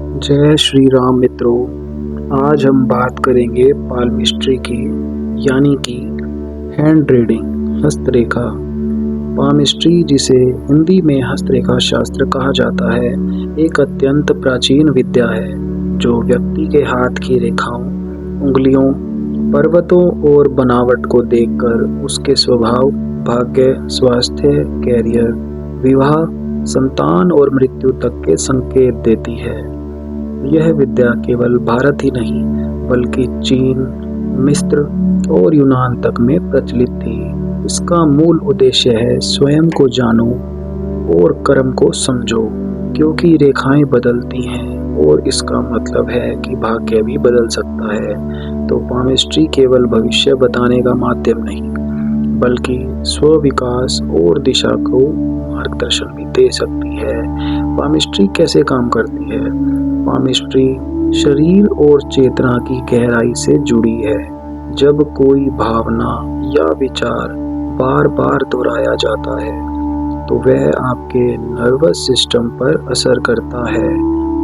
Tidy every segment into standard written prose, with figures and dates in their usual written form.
जय श्री राम मित्रों। आज हम बात करेंगे पाल्मिस्ट्री की, यानी कि हैंड रीडिंग, हस्तरेखा। पाल्मिस्ट्री, जिसे हिंदी में हस्तरेखा शास्त्र कहा जाता है, एक अत्यंत प्राचीन विद्या है जो व्यक्ति के हाथ की रेखाओं, उंगलियों, पर्वतों और बनावट को देखकर उसके स्वभाव, भाग्य, स्वास्थ्य, कैरियर, विवाह, संतान और मृत्यु तक के संकेत देती है। यह विद्या केवल भारत ही नहीं बल्कि चीन, मिस्र और यूनान तक में प्रचलित थी। इसका मूल उद्देश्य है स्वयं को जानो और कर्म को समझो, क्योंकि रेखाएं बदलती हैं और इसका मतलब है कि भाग्य भी बदल सकता है। तो पाल्मिस्ट्री केवल भविष्य बताने का माध्यम नहीं बल्कि स्व विकास और दिशा को मार्गदर्शन भी दे सकती है। पाल्मिस्ट्री कैसे काम करती है? पाल्मिस्ट्री शरीर और चेतना की गहराई से जुड़ी है। जब कोई भावना या विचार बार बार दोहराया जाता है तो वह आपके नर्वस सिस्टम पर असर करता है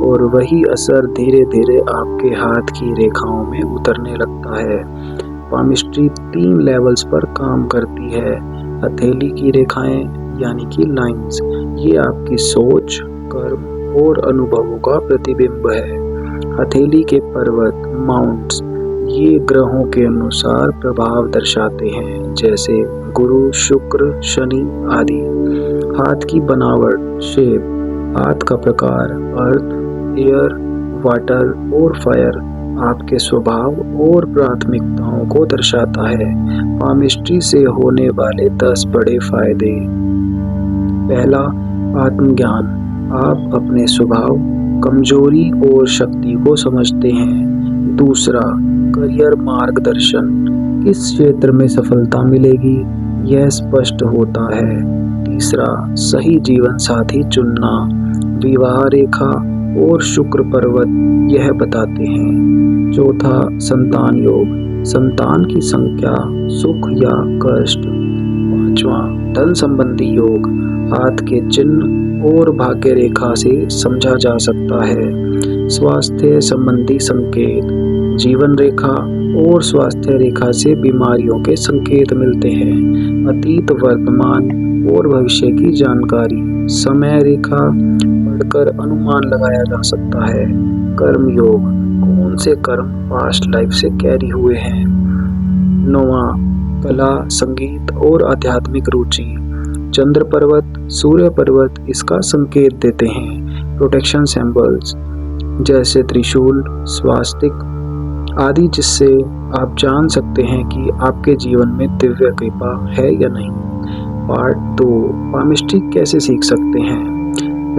और वही असर धीरे धीरे आपके हाथ की रेखाओं में उतरने लगता है। पाल्मिस्ट्री 3 लेवल्स पर काम करती है। हथेली की रेखाएं यानी कि लाइंस, ये आपकी सोच, कर्म और अनुभवों का प्रतिबिंब है। हथेली के पर्वत, माउंट्स, ये ग्रहों के अनुसार प्रभाव दर्शाते हैं, जैसे गुरु, शुक्र, शनि आदि। हाथ की बनावट, शेप, हाथ का प्रकार, अर्थ, एयर, वाटर और फायर आपके स्वभाव और प्राथमिकताओं को दर्शाता है। पाल्मिस्ट्री से होने वाले 10 बड़े फायदे। पहला, आत्मज्ञान। आप अपने स्वभाव, कमजोरी और शक्ति को समझते हैं। दूसरा, करियर मार्गदर्शन। किस क्षेत्र में सफलता मिलेगी, यह स्पष्ट होता है। तीसरा, सही जीवन साथी चुनना। विवाह रेखा और शुक्र पर्वत यह बताते हैं। चौथा, संतान योग। संतान की संख्या, सुख या कष्ट। पांचवा, धन संबंधी योग। हाथ के चिन्ह और भाग्य रेखा से समझा जा सकता है। स्वास्थ्य संबंधी संकेत। जीवन रेखा और स्वास्थ्य रेखा से बीमारियों के संकेत मिलते हैं। अतीत, वर्तमान और भविष्य की जानकारी। समय रेखा पढ़कर अनुमान लगाया जा सकता है। कर्म योग, कौन से कर्म पास्ट लाइफ से कैरी हुए हैं। 9वां, कला, संगीत और आध्यात्मिक रुचि। चंद्र पर्वत, सूर्य पर्वत इसका संकेत देते हैं। प्रोटेक्शन सिंबल्स जैसे त्रिशूल, स्वास्तिक आदि, जिससे आप जान सकते हैं कि आपके जीवन में दिव्य कृपा है या नहीं। पार्ट 2, पाल्मिस्ट्री कैसे सीख सकते हैं।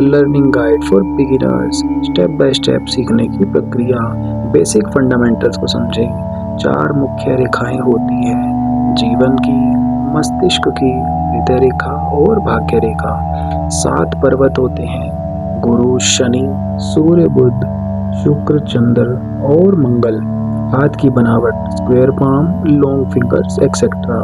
Learning guide for beginners. Step by step सीखने की प्रक्रिया। बेसिक फंडामेंटल्स को समझें। 4 मुख्य रेखाएं होती हैं, जीवन की, मस्तिष्क की, हृदय रेखा और भाग्य रेखा। 7 पर्वत होते हैं, गुरु, शनि, सूर्य, बुध, शुक्र, चंद्र और मंगल। हाथ की बनावट, square palm, long fingers etcetera.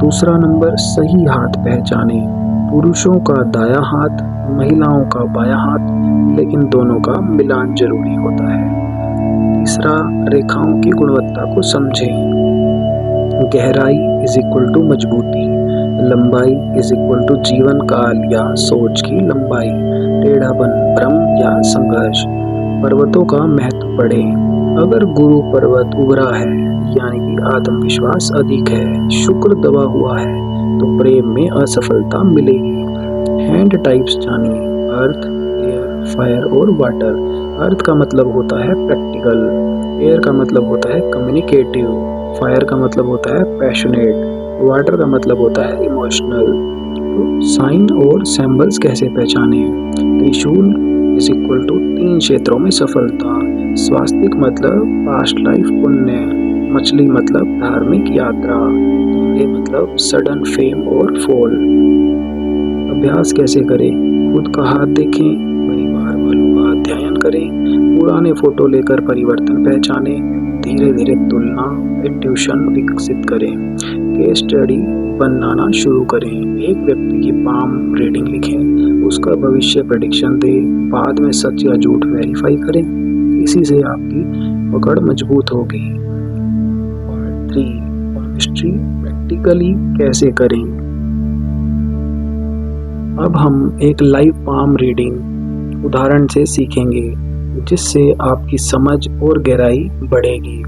दूसरा नंबर, सही हाथ पहचाने। पुरुषों का दायां हाथ, महिलाओं का बायां हाथ, लेकिन दोनों का मिलान जरूरी होता है। तीसरा, रेखाओं की गुणवत्ता को समझें। गहराई इज इक्वल टू मजबूती, लंबाई इज इक्वल टू जीवन काल या सोच की लंबाई, टेढ़ापन, भ्रम या संघर्ष। पर्वतों का महत्व पढ़ें। अगर गुरु पर्वत उभरा है यानी कि आत्मविश्वास अधिक है, शुक्र दबा हुआ है तो प्रेम में असफलता मिलेगी। हैंड टाइप्स जानिए। अर्थ, एयर, फायर और वाटर। अर्थ का मतलब होता है प्रैक्टिकल, एयर का मतलब होता है कम्युनिकेटिव, फायर का मतलब होता है पैशनेट, वाटर का मतलब होता है इमोशनल। तो साइन और सिंबल्स कैसे पहचाने। त्रिशूल इज इक्वल टू 3 क्षेत्रों में सफलता। स्वास्तिक मतलब पास्ट लाइफ पुण्य। मछली मतलब धार्मिक यात्रा। ये मतलब सडन फेम और फॉल। अभ्यास कैसे करें। खुद का हाथ देखें, परिवार वालों का अध्ययन करें, पुराने फोटो लेकर परिवर्तन पहचाने, धीरे धीरे तुलना, इंट्यूशन विकसित करें। केस स्टडी बनाना शुरू करें। एक व्यक्ति की पाम रीडिंग लिखें, उसका भविष्य प्रेडिक्शन दे, बाद में सच या झूठ वेरीफाई करें। इसी से आपकी पकड़ मजबूत होगी। पार्ट 3, पामिस्ट्री प्रैक्टिकली कैसे करें। अब हम एक लाइव पाम रीडिंग उदाहरण से सीखेंगे, जिससे आपकी समझ और गहराई बढ़ेगी।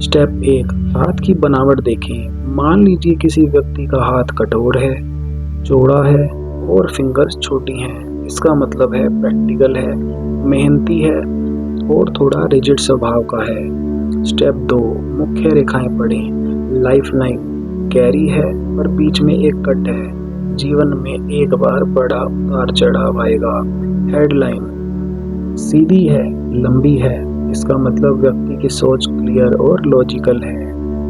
स्टेप 1, हाथ की बनावट देखें। मान लीजिए किसी व्यक्ति का हाथ कठोर है, चौड़ा है और फिंगर्स छोटी हैं। इसका मतलब है प्रैक्टिकल है, मेहनती है और थोड़ा रिजिड स्वभाव का है। स्टेप 2, मुख्य रेखाएं पढ़ें। लाइफ लाइन गहरी है पर बीच में एक कट है। जीवन में एक बार बड़ा उतार चढ़ाव आएगा। हेडलाइन सीधी है, लंबी है। इसका मतलब व्यक्ति की सोच क्लियर और लॉजिकल है।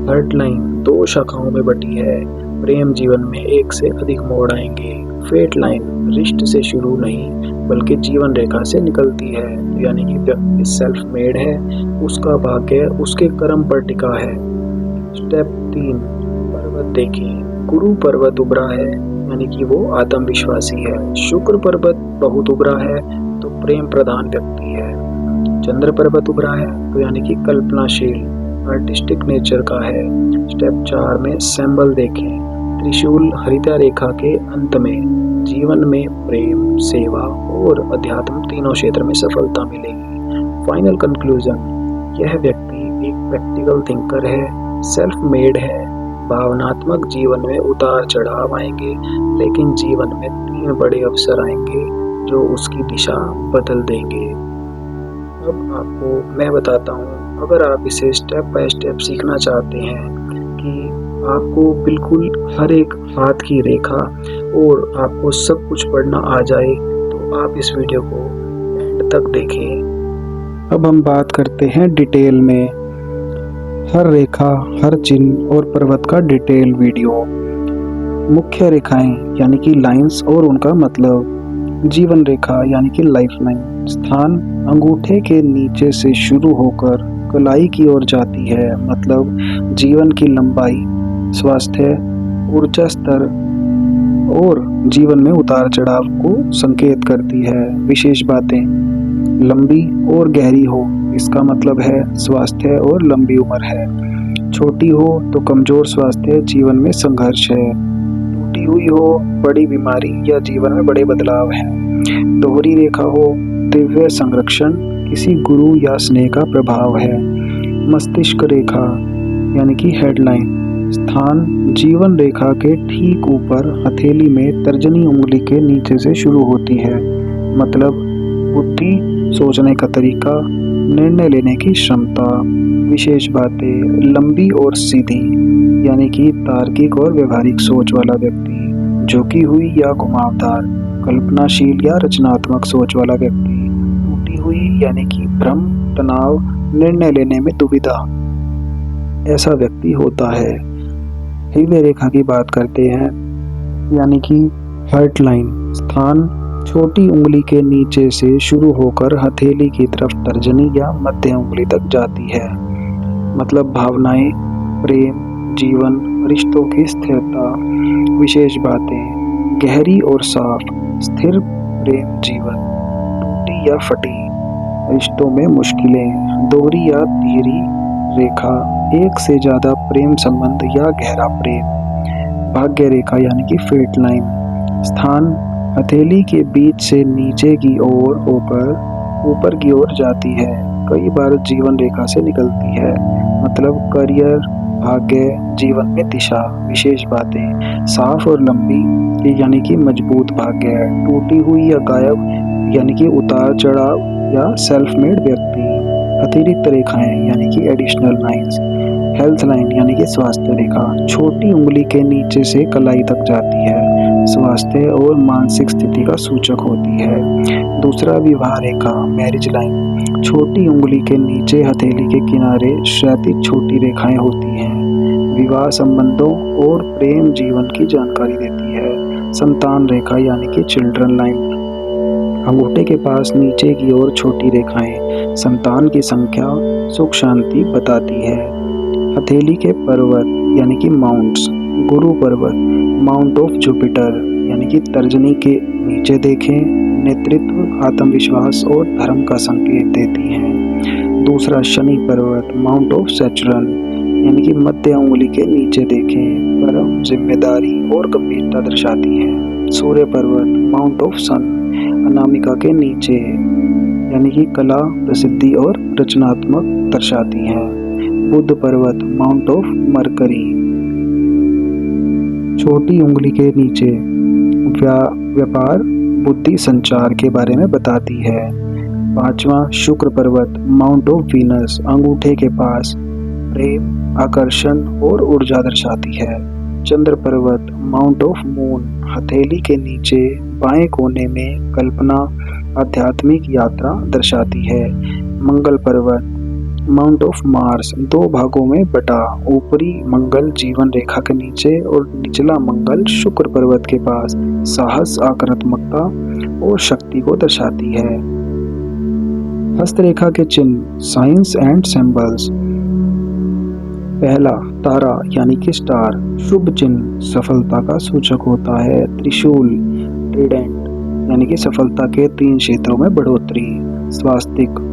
थर्ड लाइन 2 शाखाओं में बटी है। प्रेम जीवन में एक से अधिक मोड़ आएंगे। फेट लाइन रिश्ते से शुरू नहीं बल्कि जीवन रेखा से निकलती है, यानी कि व्यक्ति सेल्फ मेड है, उसका भाग्य उसके कर्म पर टिका है। स्टेप 3, पर्वत देखें। गुरु पर्वत उभरा है, यानी कि वो आत्मविश्वासी है। शुक्र पर्वत बहुत उभरा है तो प्रेम प्रधान व्यक्ति है। चंद्र पर्वत उभरा है तो यानी कि कल्पनाशील आर्टिस्टिक नेचर का है। स्टेप 4 में सिंबल देखें। त्रिशूल हरिता रेखा के अंत में जीवन में प्रेम, सेवा और अध्यात्म तीनों क्षेत्र में सफलता मिलेगी। फाइनल कंक्लूजन, यह व्यक्ति एक प्रैक्टिकल थिंकर है, सेल्फ मेड है। भावनात्मक जीवन में उतार चढ़ाव आएंगे, लेकिन जीवन में 3 बड़े अवसर आएंगे जो उसकी दिशा बदल देंगे। अब आपको मैं बताता हूँ, अगर आप इसे स्टेप बाय स्टेप सीखना चाहते हैं कि आपको बिल्कुल हर एक हाथ की रेखा और आपको सब कुछ पढ़ना आ जाए, तो आप इस वीडियो को एंड तक देखें। अब हम बात करते हैं डिटेल में। हर रेखा, हर चिन्ह और पर्वत का डिटेल वीडियो। मुख्य रेखाएं यानी कि लाइंस और उनका मतलब। जीवन रेखा यानी कि लाइफ लाइन स्थान अंगूठे के नीचे से शुरू होकर कलाई की ओर जाती है, मतलब जीवन की लंबाई, स्वास्थ्य, ऊर्जा स्तर और जीवन में उतार चढ़ाव को संकेत करती है। विशेष बातें, लंबी और गहरी हो, इसका मतलब है स्वास्थ्य और लंबी उम्र है। छोटी हो तो कमजोर स्वास्थ्य, जीवन में संघर्ष है। टूटी हुई हो, बड़ी बीमारी या जीवन में बड़े बदलाव हैं। दोहरी रेखा हो, दिव्य संरक्षण, किसी गुरु या स्नेह का प्रभाव है। मस्तिष्क रेखा यानी कि हेडलाइन स्थान जीवन रेखा के ठीक ऊपर हथेली में तर्जनी उंगली के नीचे से शुरू होती है, मतलब बुद्धि, सोचने का तरीका, निर्णय लेने की क्षमता। विशेष बातें, लंबी और सीधी यानी कि तार्किक और व्यवहारिक सोच वाला व्यक्ति। झुकी हुई या घुमावदार, कल्पनाशील या रचनात्मक सोच वाला व्यक्ति। टूटी हुई यानी कि भ्रम, तनाव, निर्णय लेने में दुविधा, ऐसा व्यक्ति होता है। हृदय रेखा की बात करते हैं, यानी कि हार्ट लाइन स्थान छोटी उंगली के नीचे से शुरू होकर हथेली की तरफ तर्जनी या मध्य उंगली तक जाती है, मतलब भावनाएं, प्रेम, जीवन, रिश्तों की स्थिरता। विशेष बातें, गहरी और साफ, स्थिर प्रेम जीवन। टूटी या फटी, रिश्तों में मुश्किलें। दोहरी या तिहरी रेखा, एक से ज्यादा प्रेम संबंध या गहरा प्रेम। भाग्य रेखा यानी कि फेट लाइन स्थान हथेली के बीच से नीचे की ओर होकर ऊपर की ओर जाती है, कई बार जीवन रेखा से निकलती है, मतलब करियर, भाग्य, जीवन में दिशा। विशेष बातें, साफ और लंबी यानी कि मजबूत भाग्य। टूटी हुई या गायब यानी कि उतार चढ़ाव या सेल्फ मेड व्यक्ति। अतिरिक्त रेखाएं यानी कि एडिशनल लाइंस। हेल्थ लाइन यानी कि स्वास्थ्य रेखा, छोटी उंगली के नीचे से कलाई तक जाती है, स्वास्थ्य और मानसिक स्थिति का सूचक होती है। दूसरा विवाह रेखा, मैरिज लाइन, छोटी उंगली के नीचे हथेली के किनारे क्षैतिज छोटी रेखाएं होती हैं, विवाह संबंधों और प्रेम जीवन की जानकारी देती है। संतान रेखा यानी कि चिल्ड्रन लाइन, अंगूठे के पास नीचे की ओर छोटी रेखाएं, संतान की संख्या, सुख शांति बताती है। हथेली के पर्वत यानी कि माउंट्स, गुरु पर्वत, माउंट ऑफ जुपिटर, यानी कि तर्जनी के नीचे देखें। नेतृत्व, आत्मविश्वास और धर्म का संकेत देती हैं। दूसरा, शनि पर्वत, माउंट ऑफ सैचुरन, यानी कि मध्य उंगली के नीचे देखें। कर्म, जिम्मेदारी और गंभीरता दर्शाती है। सूर्य पर्वत, माउंट ऑफ सन, अनामिका के नीचे, यानी कि कला, प्रसिद्धि और रचनात्मक दर्शाती है। बुध पर्वत, माउंट ऑफ मरकरी, छोटी उंगली के नीचे, व्यापार, बुद्धि, संचार के बारे में बताती है। पांचवा, शुक्र पर्वत, माउंट ऑफ वीनस, अंगूठे के पास, प्रेम, आकर्षण और ऊर्जा दर्शाती है। चंद्र पर्वत, माउंट ऑफ मून, हथेली के नीचे बाएं कोने में, कल्पना, आध्यात्मिक यात्रा दर्शाती है। मंगल पर्वत, माउंट ऑफ मार्स, दो भागों में बटा, ऊपरी मंगल जीवन रेखा के नीचे और निचला मंगल शुक्र पर्वत के पास, साहस, आक्रामकता और शक्ति को दर्शाती है। हस्तरेखा के चिन्ह, साइंस एंड सिंबल्स। पहला, तारा यानी कि स्टार, शुभ चिन्ह, सफलता का सूचक होता है। त्रिशूल, ट्रिडेंट, यानी कि सफलता के 3 क्षेत्रों में बढ़ोतरी। स्वास्तिक,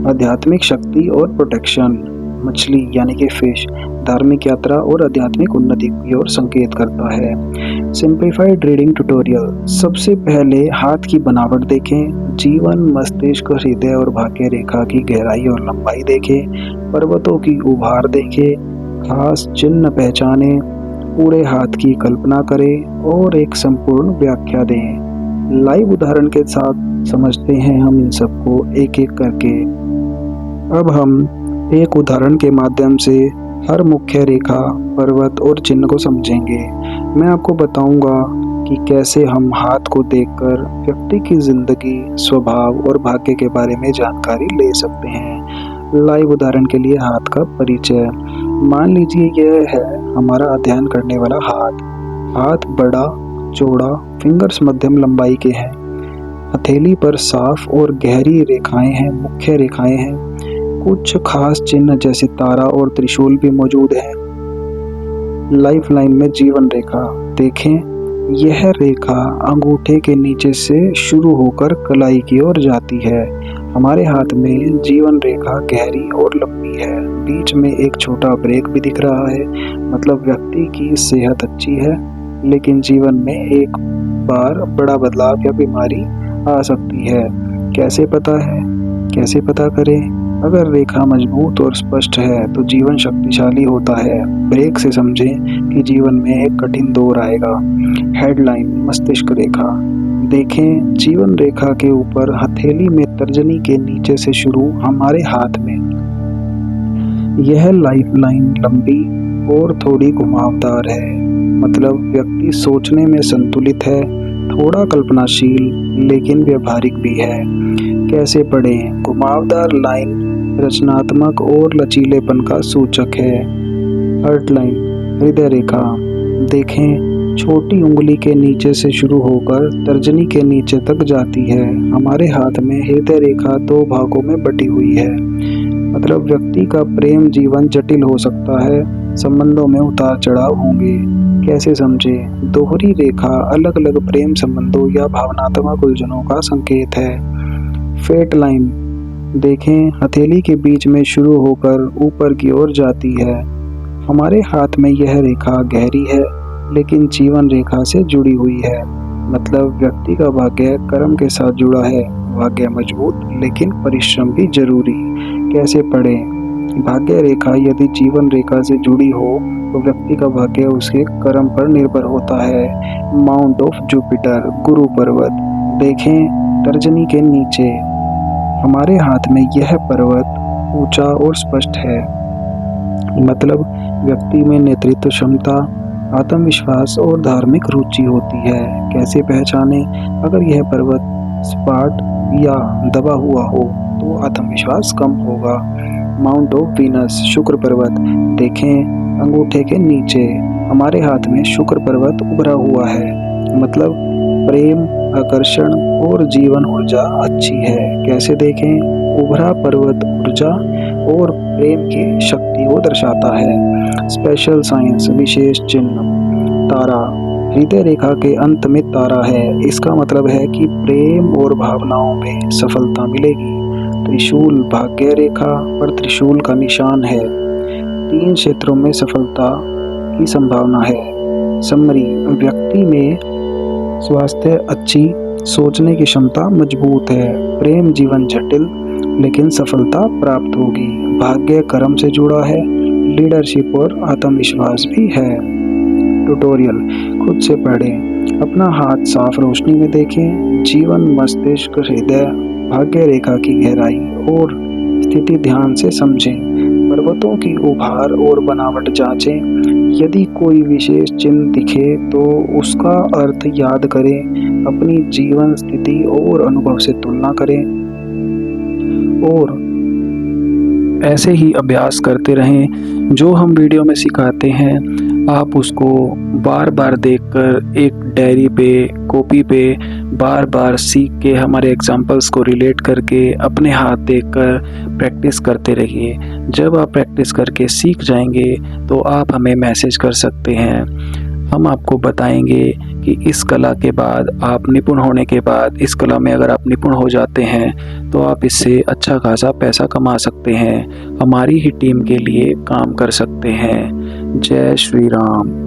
आध्यात्मिक शक्ति और प्रोटेक्शन। मछली यानी कि फिश, धार्मिक यात्रा और आध्यात्मिक उन्नति की ओर संकेत करता है। Simplified reading tutorial. सबसे पहले हाथ की बनावट देखें। जीवन, मस्तिष्क, हृदय और भाग्य रेखा की गहराई और लंबाई देखें। पर्वतों की उभार देखें। खास चिन्ह पहचाने। पूरे हाथ की कल्पना करें और एक संपूर्ण व्याख्या दें। लाइव उदाहरण के साथ समझते हैं हम इन सबको एक एक करके। अब हम एक उदाहरण के माध्यम से हर मुख्य रेखा, पर्वत और चिन्ह को समझेंगे। मैं आपको बताऊंगा कि कैसे हम हाथ को देखकर व्यक्ति की जिंदगी, स्वभाव और भाग्य के बारे में जानकारी ले सकते हैं। लाइव उदाहरण के लिए हाथ का परिचय। मान लीजिए यह है हमारा अध्ययन करने वाला हाथ। हाथ बड़ा, चौड़ा, फिंगर्स मध्यम लंबाई के हैं। हथेली पर साफ और गहरी रेखाएं हैं, मुख्य रेखाएं हैं। कुछ खास चिन्ह जैसे तारा और त्रिशूल भी मौजूद है। लाइफ लाइन में जीवन रेखा देखें। यह रेखा अंगूठे के नीचे से शुरू होकर कलाई की ओर जाती है। हमारे हाथ में जीवन रेखा गहरी और लंबी है। बीच में एक छोटा ब्रेक भी दिख रहा है, मतलब व्यक्ति की सेहत अच्छी है, लेकिन जीवन में एक बार बड़ा बदलाव या बीमारी आ सकती है। कैसे पता है? कैसे पता करें? अगर रेखा मजबूत और स्पष्ट है तो जीवन शक्तिशाली होता है। ब्रेक से समझें कि जीवन में एक कठिन दौर आएगा। हेडलाइन, मस्तिष्क रेखा देखें। जीवन रेखा के ऊपर हथेली में तर्जनी के नीचे से शुरू हमारे हाथ में। यह लाइफ लाइन लंबी और थोड़ी घुमावदार है, मतलब व्यक्ति सोचने में संतुलित है, थोड़ा कल्पनाशील लेकिन व्यवहारिक भी है। कैसे पढ़ें? घुमावदार लाइन रचनात्मक और लचीलेपन का सूचक है। हार्ट लाइन, हृदय रेखा देखें। छोटी उंगली के नीचे से शुरू होकर तर्जनी के नीचे तक जाती है। हमारे हाथ में हृदय रेखा 2 भागों में बटी हुई है, मतलब व्यक्ति का प्रेम जीवन जटिल हो सकता है, संबंधों में उतार चढ़ाव होंगे। कैसे समझे? दोहरी रेखा अलग अलग प्रेम संबंधों या भावनात्मक उलझनों का संकेत है। फेट लाइन देखें। हथेली के बीच में शुरू होकर ऊपर की ओर जाती है। हमारे हाथ में यह रेखा गहरी है लेकिन जीवन रेखा से जुड़ी हुई है, मतलब व्यक्ति का भाग्य कर्म के साथ जुड़ा है। भाग्य मजबूत लेकिन परिश्रम भी जरूरी। कैसे पढ़ें? भाग्य रेखा यदि जीवन रेखा से जुड़ी हो तो व्यक्ति का भाग्य उसके कर्म पर निर्भर होता है। माउंट ऑफ जुपिटर, गुरु पर्वत देखें। तर्जनी के नीचे हमारे हाथ में यह पर्वत ऊंचा और स्पष्ट है, मतलब व्यक्ति में नेतृत्व क्षमता, आत्मविश्वास और धार्मिक रुचि होती है। कैसे पहचाने? अगर यह पर्वत सपाट या दबा हुआ हो तो आत्मविश्वास कम होगा। माउंट ऑफ वीनस, शुक्र पर्वत देखें। अंगूठे के नीचे हमारे हाथ में शुक्र पर्वत उभरा हुआ है, मतलब प्रेम, आकर्षण और जीवन ऊर्जा अच्छी है। कैसे देखें? उभरा पर्वत ऊर्जा और प्रेम की शक्ति को दर्शाता है। स्पेशल साइंस, विशेष चिन्ह, तारा हृदय रेखा के अंत में तारा है। इसका मतलब है कि प्रेम और भावनाओं में सफलता मिलेगी। त्रिशूल भाग्य रेखा पर त्रिशूल का निशान है। 3 क्षेत्रों में सफलता की संभावना है। समरी, व्यक्ति में स्वास्थ्य अच्छी, सोचने की क्षमता मजबूत है। प्रेम जीवन जटिल लेकिन सफलता प्राप्त होगी। भाग्य कर्म से जुड़ा है। लीडरशिप और आत्मविश्वास भी है। ट्यूटोरियल खुद से पढ़ें, अपना हाथ साफ रोशनी में देखें। जीवन, मस्तिष्क, हृदय, भाग्य रेखा की गहराई और स्थिति ध्यान से समझें। पर्वतों की उभार और बनावट जांचें। यदि कोई विशेष चिन्ह दिखे तो उसका अर्थ याद करें। अपनी जीवन स्थिति और अनुभव से तुलना करें और ऐसे ही अभ्यास करते रहें। जो हम वीडियो में सिखाते हैं आप उसको बार बार देखकर एक डायरी पे, कॉपी पे बार बार सीख के हमारे एग्जाम्पल्स को रिलेट करके अपने हाथ देखकर प्रैक्टिस करते रहिए। जब आप प्रैक्टिस करके सीख जाएंगे तो आप हमें मैसेज कर सकते हैं। हम आपको बताएंगे कि इस कला के बाद, आप निपुण होने के बाद, इस कला में अगर आप निपुण हो जाते हैं तो आप इससे अच्छा खासा पैसा कमा सकते हैं, हमारी ही टीम के लिए काम कर सकते हैं। जय श्री राम।